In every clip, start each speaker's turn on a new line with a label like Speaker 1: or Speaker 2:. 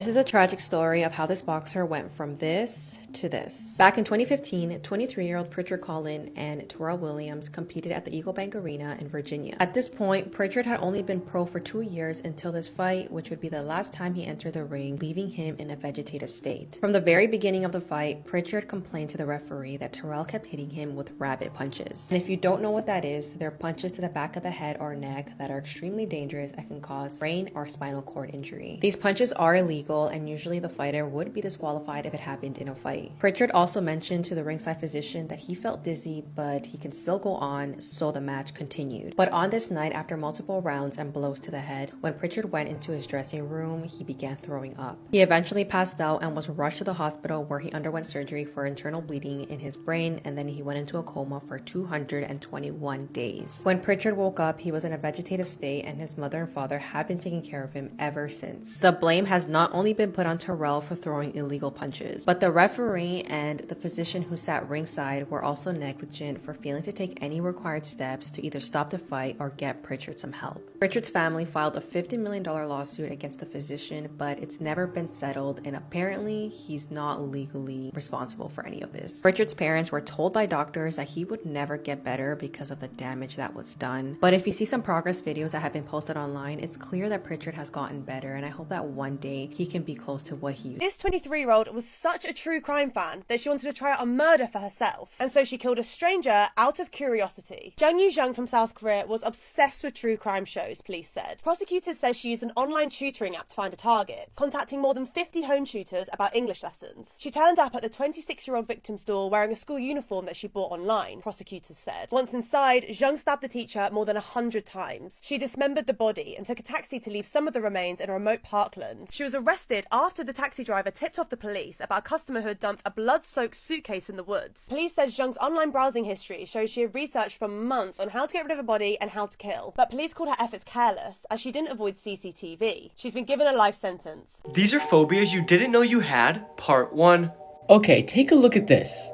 Speaker 1: This is a tragic story of how this boxer went from this to this. Back in 2015, 23-year-old Pritchard Collin and Terrell Williams competed at the Eagle Bank Arena in Virginia. At this point, Pritchard had only been pro for 2 years until this fight, which would be the last time he entered the ring, leaving him in a vegetative state. From the very beginning of the fight, Pritchard complained to the referee that Terrell kept hitting him with rabbit punches. And if you don't know what that is, they're punches to the back of the head or neck that are extremely dangerous and can cause brain or spinal cord injury. These punches are illegal, and usually the fighter would be disqualified if it happened in a fight. Pritchard also mentioned to the ringside physician that he felt dizzy, but he can still go on, so the match continued. But on this night, after multiple rounds and blows to the head, when Pritchard went into his dressing room, he began throwing up. He eventually passed out and was rushed to the hospital, where he underwent surgery for internal bleeding in his brain, and then he went into a coma for 221 days. When Pritchard woke up, he was in a vegetative state, and his mother and father have been taking care of him ever since. The blame has not only been put on Terrell for throwing illegal punches, but the referee and the physician who sat ringside were also negligent for failing to take any required steps to either stop the fight or get Pritchard some help. Pritchard's family filed a $50 million lawsuit against the physician, but it's never been settled, and apparently he's not legally responsible for any of this. Pritchard's parents were told by doctors that he would never get better because of the damage that was done, but if you see some progress videos that have been posted online, it's clear that Pritchard has gotten better, and I hope that one day he can be close to what he used.
Speaker 2: This 23-year-old was such a true crime fan that she wanted to try out a murder for herself, and so she killed a stranger out of curiosity. Jang Yu-jung from South Korea was obsessed with true crime shows, police said. Prosecutors said she used an online tutoring app to find a target, contacting more than 50 home tutors about English lessons. She turned up at the 26-year-old victim's door wearing a school uniform that she bought online, prosecutors said. Once inside, Jung stabbed the teacher more than 100 times. She dismembered the body and took a taxi to leave some of the remains in a remote parkland. She was arrested after the taxi driver tipped off the police about a customer who had dumped a blood-soaked suitcase in the woods. Police said Jung's online browsing history shows she had researched for months on how to get rid of a body and how to kill, but police called her efforts careless as she didn't avoid CCTV. She's been given a life sentence.
Speaker 3: These are phobias you didn't know you had, part 1.
Speaker 4: Okay, take a look at this.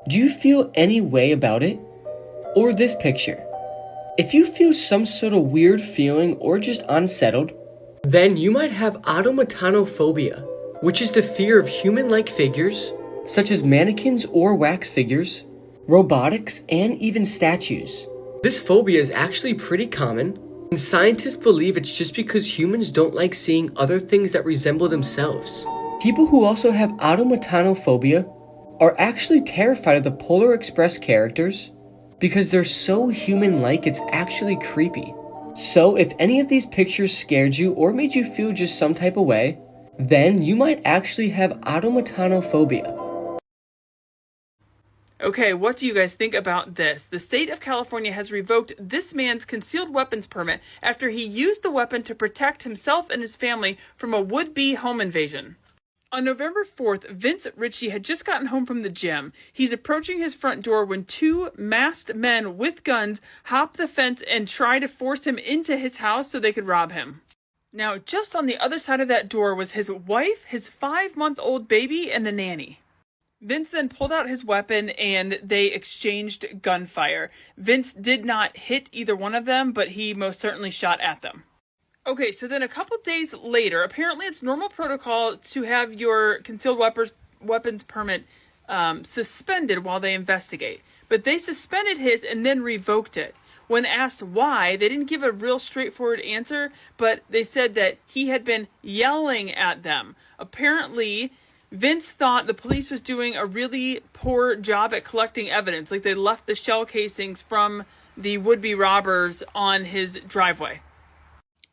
Speaker 4: Do you feel any way about it? Or this picture? If you feel some sort of weird feeling or just unsettled, then you might have automatanophobia, which is the fear of human-like figures, such as mannequins or wax figures, robotics, and even statues. This phobia is actually pretty common, and scientists believe it's just because humans don't like seeing other things that resemble themselves. People who also have automatanophobia are actually terrified of the Polar Express characters because they're so human-like it's actually creepy. So if any of these pictures scared you or made you feel just some type of way, then you might actually have automatanophobia.
Speaker 5: Okay, what do you guys think about this? The state of California has revoked this man's concealed weapons permit after he used the weapon to protect himself and his family from a would-be home invasion. On November 4th, Vince Ritchie had just gotten home from the gym. He's approaching his front door when 2 masked men with guns hop the fence and try to force him into his house so they could rob him. Now, just on the other side of that door was his wife, his 5-month-old baby, and the nanny. Vince then pulled out his weapon and they exchanged gunfire. Vince did not hit either one of them, but he most certainly shot at them. Okay, so then a couple days later, apparently it's normal protocol to have your concealed weapons permit suspended while they investigate. But they suspended his and then revoked it. When asked why, they didn't give a real straightforward answer, but they said that he had been yelling at them. Apparently, Vince thought the police was doing a really poor job at collecting evidence, like they left the shell casings from the would-be robbers on his driveway.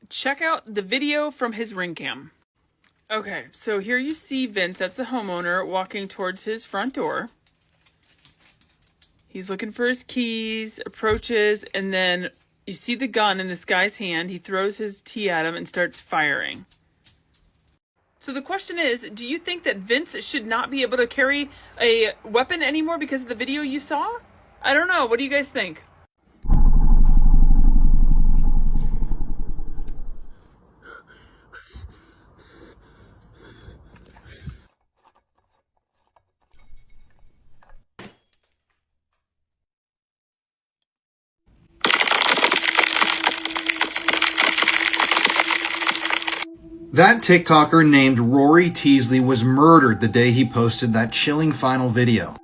Speaker 5: Check out the video from his ring cam. Okay, so here you see Vince, that's the homeowner, walking towards his front door. He's looking for his keys, approaches, and then you see the gun in this guy's hand. He throws his tea at him and starts firing. So the question is, do you think that Vince should not be able to carry a weapon anymore because of the video you saw? I don't know. What do you guys think?
Speaker 6: That TikToker named Rory Teasley was murdered the day he posted that chilling final video.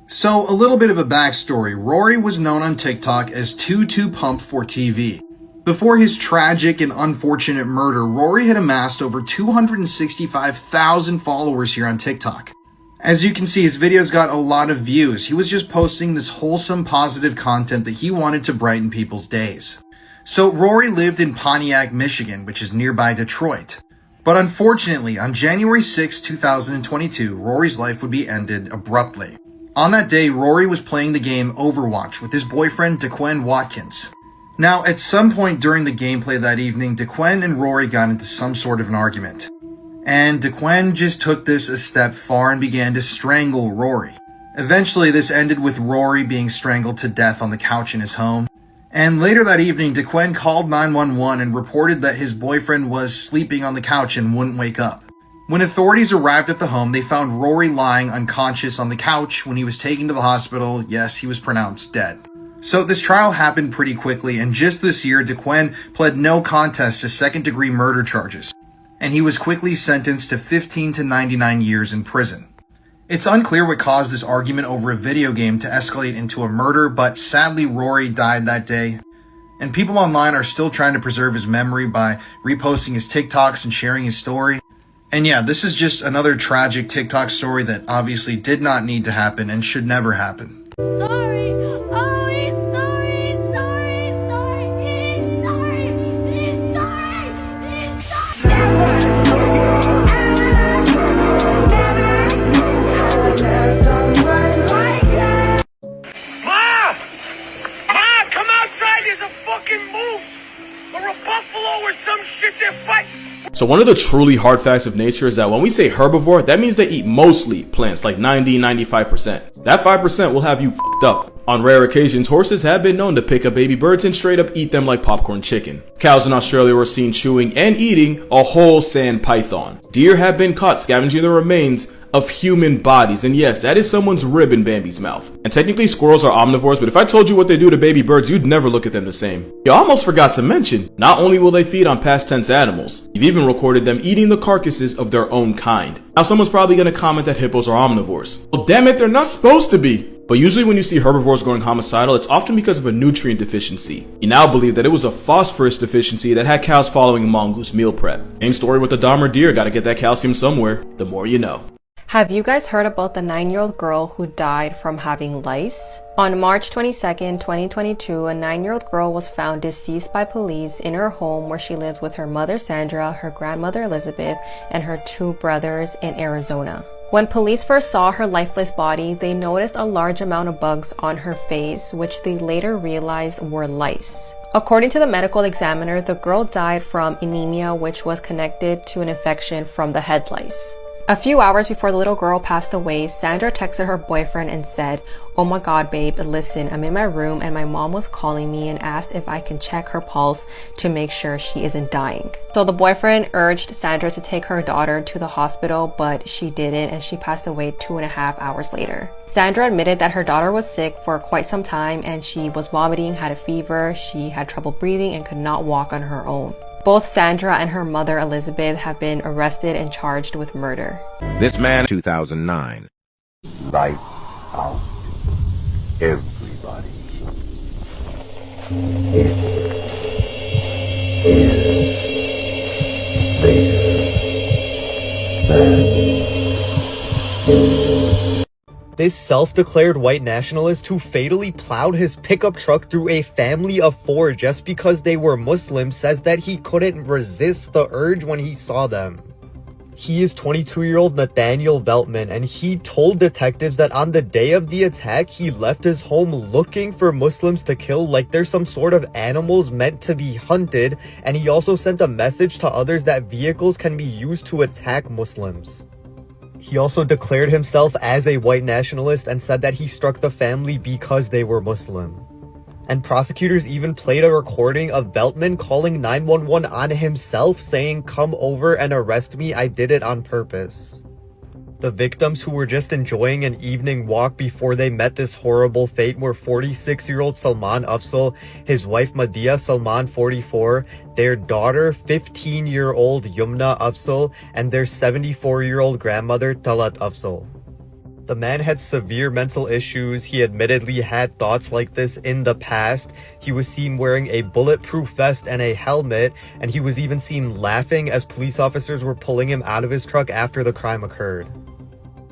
Speaker 6: So, a little bit of a backstory. Rory was known on TikTok as Too Pump for TV. Before his tragic and unfortunate murder, Rory had amassed over 265,000 followers here on TikTok. As you can see, his videos got a lot of views. He was just posting this wholesome, positive content that he wanted to brighten people's days. So, Rory lived in Pontiac, Michigan, which is nearby Detroit. But unfortunately, on January 6, 2022, Rory's life would be ended abruptly. On that day, Rory was playing the game Overwatch with his boyfriend DeQuinn Watkins. Now, at some point during the gameplay that evening, DeQuinn and Rory got into some sort of an argument. And DeQuinn just took this a step far and began to strangle Rory. Eventually, this ended with Rory being strangled to death on the couch in his home. And later that evening, DeQuinn called 911 and reported that his boyfriend was sleeping on the couch and wouldn't wake up. When authorities arrived at the home, they found Rory lying unconscious on the couch. When he was taken to the hospital, yes, he was pronounced dead. So this trial happened pretty quickly, and just this year, DeQuinn pled no contest to second-degree murder charges, and he was quickly sentenced to 15 to 99 years in prison. It's unclear what caused this argument over a video game to escalate into a murder, but sadly Rory died that day, and people online are still trying to preserve his memory by reposting his TikToks and sharing his story. And yeah, this is just another tragic TikTok story that obviously did not need to happen and should never happen.
Speaker 7: Sorry. Oh, he's sorry. Sorry. Sorry. He's sorry. He's sorry. He's sorry.
Speaker 8: Ma, come outside. There's a fucking moose or a buffalo or some shit. They're fighting.
Speaker 9: So one of the truly hard facts of nature is that when we say herbivore, that means they eat mostly plants, like 90-95%. That 5% will have you f***ed up. On rare occasions, horses have been known to pick up baby birds and straight up eat them like popcorn chicken. Cows in Australia were seen chewing and eating a whole sand python. Deer have been caught scavenging the remains of human bodies, and yes, that is someone's rib in Bambi's mouth. And technically squirrels are omnivores, but if I told you what they do to baby birds, you'd never look at them the same. You almost forgot to mention, not only will they feed on past tense animals, you've even recorded them eating the carcasses of their own kind. Now someone's probably gonna comment that hippos are omnivores. Well damn it, they're not supposed to be. But usually when you see herbivores going homicidal, it's often because of a nutrient deficiency. You now believe that it was a phosphorus deficiency that had cows following a mongoose meal prep. Same story with the Dahmer deer, gotta get that calcium somewhere. The more you know.
Speaker 1: Have you guys heard about the 9-year-old girl who died from having lice? On March 22nd, 2022, a 9-year-old girl was found deceased by police in her home where she lived with her mother Sandra, her grandmother Elizabeth, and her 2 brothers in Arizona. When police first saw her lifeless body, they noticed a large amount of bugs on her face, which they later realized were lice. According to the medical examiner, the girl died from anemia, which was connected to an infection from the head lice. A few hours before the little girl passed away, Sandra texted her boyfriend and said, "Oh my god, babe, listen, I'm in my room and my mom was calling me and asked if I can check her pulse to make sure she isn't dying." So the boyfriend urged Sandra to take her daughter to the hospital, but she didn't, and she passed away 2.5 hours later. Sandra admitted that her daughter was sick for quite some time and she was vomiting, had a fever, she had trouble breathing, and could not walk on her own. Both Sandra and her mother Elizabeth have been arrested and charged with murder.
Speaker 10: This man, 2009.
Speaker 11: Lights out. Everybody. It is
Speaker 12: This self-declared white nationalist who fatally plowed his pickup truck through a family of 4 just because they were Muslim says that he couldn't resist the urge when he saw them. He is 22-year-old Nathaniel Veltman, and he told detectives that on the day of the attack, he left his home looking for Muslims to kill like they're some sort of animals meant to be hunted, and he also sent a message to others that vehicles can be used to attack Muslims. He also declared himself as a white nationalist and said that he struck the family because they were Muslim. And prosecutors even played a recording of Veltman calling 911 on himself, saying, "Come over and arrest me, I did it on purpose." The victims who were just enjoying an evening walk before they met this horrible fate were 46-year-old Salman Afzal, his wife Madhya Salman 44, their daughter 15-year-old Yumna Afzal, and their 74-year-old grandmother Talat Afzal. The man had severe mental issues. He admittedly had thoughts like this in the past. He was seen wearing a bulletproof vest and a helmet, and he was even seen laughing as police officers were pulling him out of his truck after the crime occurred.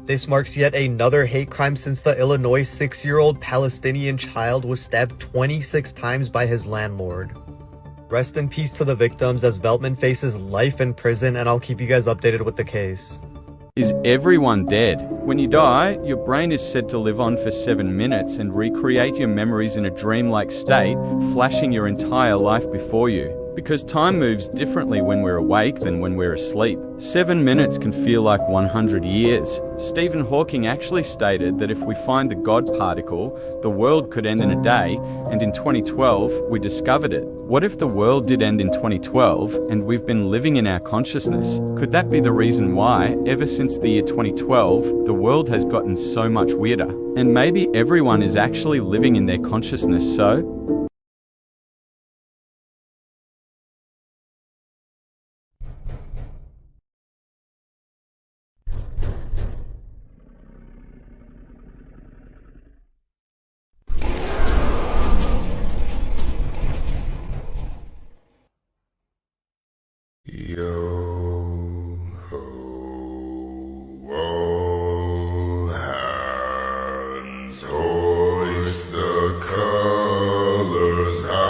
Speaker 12: This marks yet another hate crime since the Illinois 6-year-old Palestinian child was stabbed 26 times by his landlord. Rest in peace to the victims as Veltman faces life in prison, and I'll keep you guys updated with the case.
Speaker 13: Is everyone dead? When you die, your brain is said to live on for 7 minutes and recreate your memories in a dreamlike state, flashing your entire life before you. Because time moves differently when we're awake than when we're asleep. 7 minutes can feel like 100 years. Stephen Hawking actually stated that if we find the God particle, the world could end in a day, and in 2012, we discovered it. What if the world did end in 2012, and we've been living in our consciousness? Could that be the reason why, ever since the year 2012, the world has gotten so much weirder? And maybe everyone is actually living in their consciousness, so
Speaker 14: all hands hoist the colors high.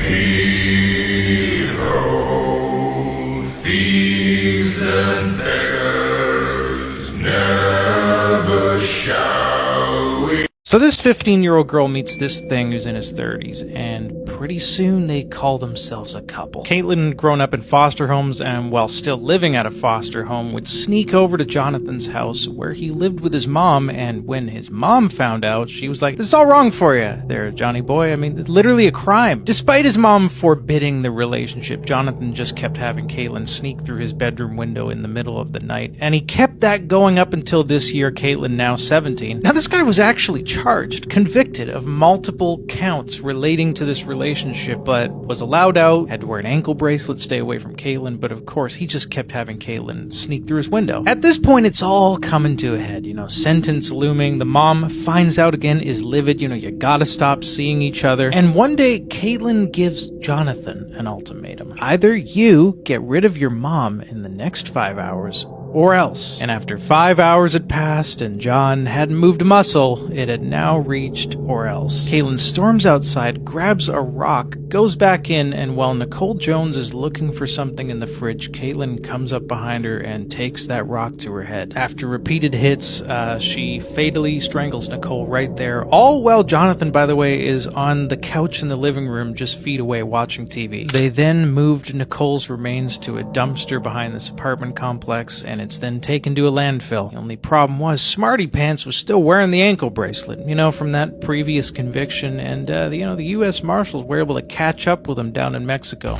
Speaker 14: Heave ho, thieves and beggars, never shall we.
Speaker 15: So this 15-year-old girl meets this thing who's in his 30s, and pretty soon they call themselves a couple. Caitlin had grown up in foster homes, and while still living at a foster home, would sneak over to Jonathan's house where he lived with his mom, and when his mom found out, she was like, "This is all wrong for you there, Johnny boy. I mean, literally a crime." Despite his mom forbidding the relationship, Jonathan just kept having Caitlin sneak through his bedroom window in the middle of the night, and he kept that going up until this year, Caitlin now 17. Now this guy was actually charged, convicted of multiple counts relating to this relationship, but was allowed out, had to wear an ankle bracelet, stay away from Caitlin, but of course he just kept having Caitlin sneak through his window. At this point, it's all coming to a head, sentence looming. The mom finds out again, is livid, you gotta stop seeing each other. And one day, Caitlin gives Jonathan an ultimatum. Either you get rid of your mom in the next 5 hours, or else. And after 5 hours had passed and John hadn't moved a muscle, it had now reached or else. Caitlin storms outside, grabs a rock, goes back in, and while Nicole Jones is looking for something in the fridge, Caitlin comes up behind her and takes that rock to her head. After repeated hits, she fatally strangles Nicole right there. All while Jonathan, by the way, is on the couch in the living room just feet away watching TV. They then moved Nicole's remains to a dumpster behind this apartment complex, and it's then taken to a landfill. The only problem was Smarty Pants was still wearing the ankle bracelet, from that previous conviction, and the U.S. Marshals were able to catch up with him down in Mexico.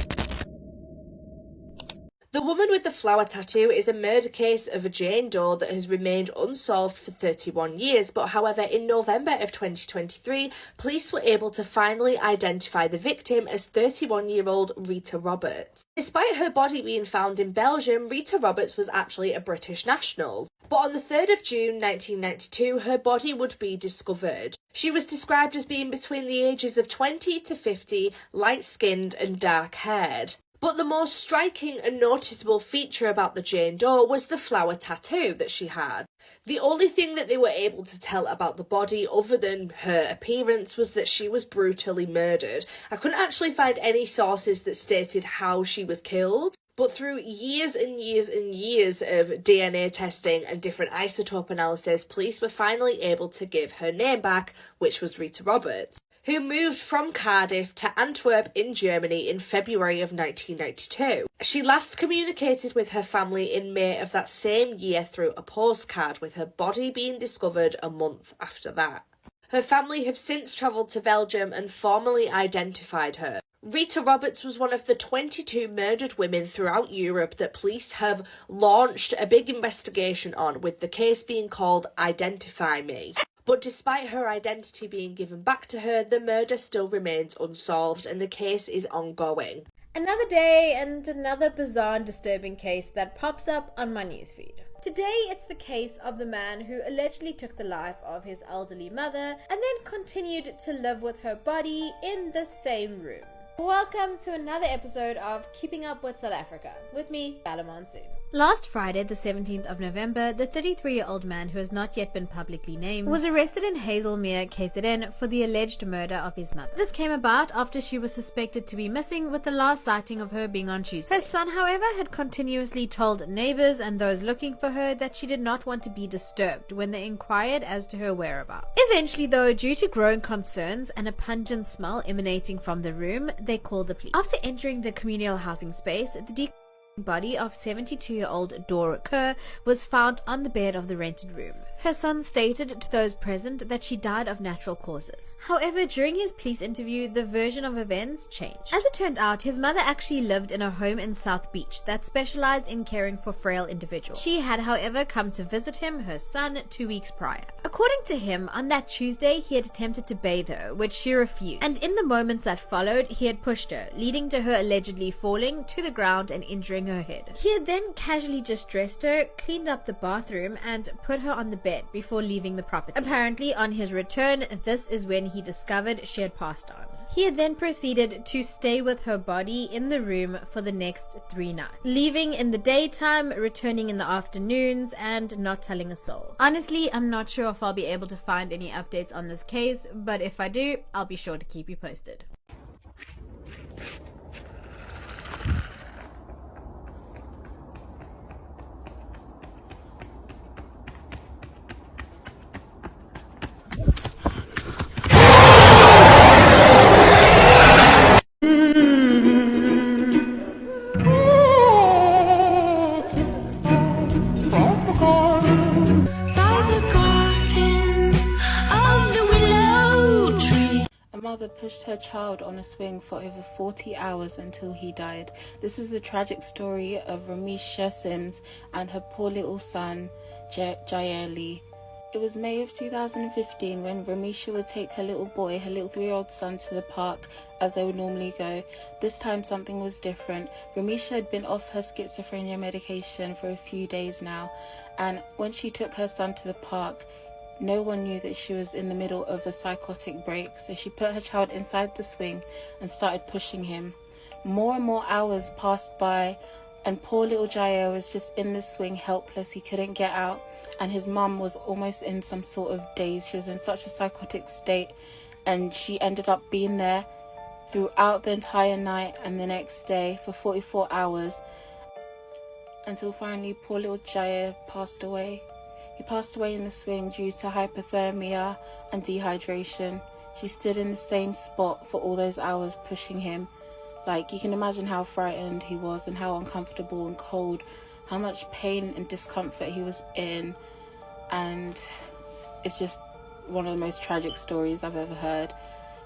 Speaker 16: The woman with the flower tattoo is a murder case of a Jane Doe that has remained unsolved for 31 years, but however, in November of 2023, police were able to finally identify the victim as 31-year-old Rita Roberts. Despite her body being found in Belgium, Rita Roberts was actually a British national. But on the 3rd of June 1992, her body would be discovered. She was described as being between the ages of 20 to 50, light-skinned and dark-haired. But the most striking and noticeable feature about the Jane Doe was the flower tattoo that she had. The only thing that they were able to tell about the body other than her appearance was that she was brutally murdered. I couldn't actually find any sources that stated how she was killed. But through years and years and years of DNA testing and different isotope analysis, police were finally able to give her name back, which was Rita Roberts, who moved from Cardiff to Antwerp in Germany in February of 1992. She last communicated with her family in May of that same year through a postcard, with her body being discovered a month after that. Her family have since travelled to Belgium and formally identified her. Rita Roberts was one of the 22 murdered women throughout Europe that police have launched a big investigation on, with the case being called Identify Me. But despite her identity being given back to her, the murder still remains unsolved and the case is ongoing.
Speaker 17: Another day and another bizarre and disturbing case that pops up on my newsfeed. Today it's the case of the man who allegedly took the life of his elderly mother and then continued to live with her body in the same room. Welcome to another episode of Keeping Up with South Africa, with me, Bella Monsoon. Last Friday, the 17th of November, the 33-year-old man who has not yet been publicly named was arrested in Hazelmere, KZN, for the alleged murder of his mother. This came about after she was suspected to be missing, with the last sighting of her being on Tuesday. Her son, however, had continuously told neighbors and those looking for her that she did not want to be disturbed when they inquired as to her whereabouts. Eventually, though, due to growing concerns and a pungent smell emanating from the room, they called the police. After entering the communal housing space, the body of 72-year-old Dora Kerr was found on the bed of the rented room. Her son stated to those present that she died of natural causes. However, during his police interview, the version of events changed. As it turned out, his mother actually lived in a home in South Beach that specialized in caring for frail individuals. She had, however, come to visit him, her son, 2 weeks prior. According to him, on that Tuesday, he had attempted to bathe her, which she refused, and in the moments that followed, he had pushed her, leading to her allegedly falling to the ground and injuring her head. He had then casually just dressed her, cleaned up the bathroom, and put her on the bed before leaving the property. Apparently, on his return, this is when he discovered she had passed on. He had then proceeded to stay with her body in the room for the next 3 nights, leaving in the daytime, returning in the afternoons, and not telling a soul. Honestly, I'm not sure if I'll be able to find any updates on this case, but if I do, I'll be sure to keep you posted.
Speaker 18: Pushed her child on a swing for over 40 hours until he died. This is the tragic story of Ramisha Sims and her poor little son, Jayeli. It was May of 2015 when Ramisha would take her little boy, her little 3-year-old son, to the park as they would normally go. This time something was different. Ramisha had been off her schizophrenia medication for a few days now, and when she took her son to the park, no one knew that she was in the middle of a psychotic break, so she put her child inside the swing and started pushing him. More and more hours passed by, and poor little Jair was just in the swing, helpless. He couldn't get out, and his mum was almost in some sort of daze. She was in such a psychotic state, and she ended up being there throughout the entire night and the next day for 44 hours, until finally poor little Jair passed away. He passed away in the swing due to hypothermia and dehydration. She stood in the same spot for all those hours pushing him. Like, you can imagine how frightened he was and how uncomfortable and cold, how much pain and discomfort he was in. And it's just one of the most tragic stories I've ever heard.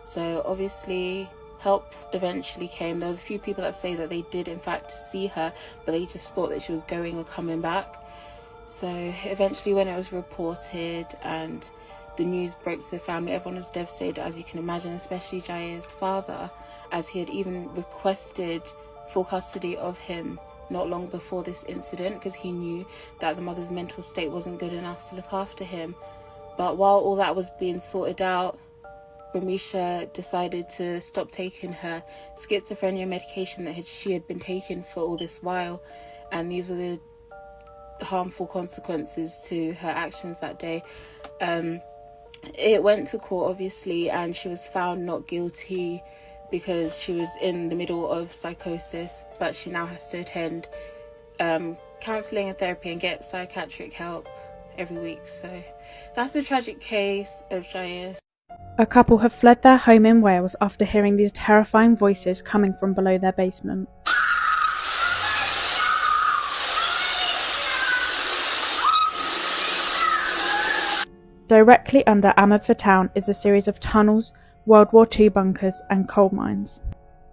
Speaker 18: So obviously help eventually came. There was a few people that say that they did in fact see her, but they just thought that she was going or coming back. So eventually when it was reported and the news broke to the family, everyone was devastated, as you can imagine, especially Jair's father, as he had even requested full custody of him not long before this incident, because he knew that the mother's mental state wasn't good enough to look after him. But while all that was being sorted out, Ramisha decided to stop taking her schizophrenia medication that she had been taking for all this while, and these were the harmful consequences to her actions that day. It went to court obviously, and she was found not guilty because she was in the middle of psychosis, but she now has to attend counselling and therapy and get psychiatric help every week. So that's the tragic case of Jair.
Speaker 19: A couple have fled their home in Wales after hearing these terrifying voices coming from below their basement. Directly under Ammerford town is a series of tunnels, World War II bunkers and coal mines.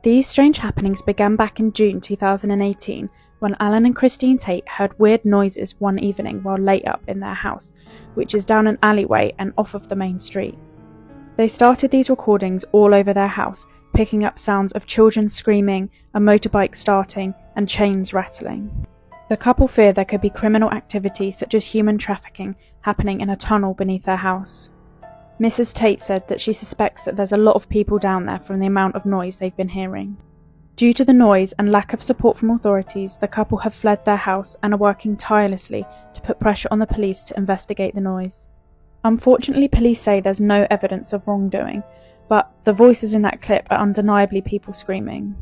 Speaker 19: These strange happenings began back in June 2018 when Alan and Christine Tate heard weird noises one evening while laid up in their house, which is down an alleyway and off of the main street. They started these recordings all over their house, picking up sounds of children screaming, a motorbike starting, and chains rattling. The couple fear there could be criminal activity such as human trafficking happening in a tunnel beneath their house. Mrs. Tate said that she suspects that there's a lot of people down there from the amount of noise they've been hearing. Due to the noise and lack of support from authorities, the couple have fled their house and are working tirelessly to put pressure on the police to investigate the noise. Unfortunately, police say there's no evidence of wrongdoing, but the voices in that clip are undeniably people screaming.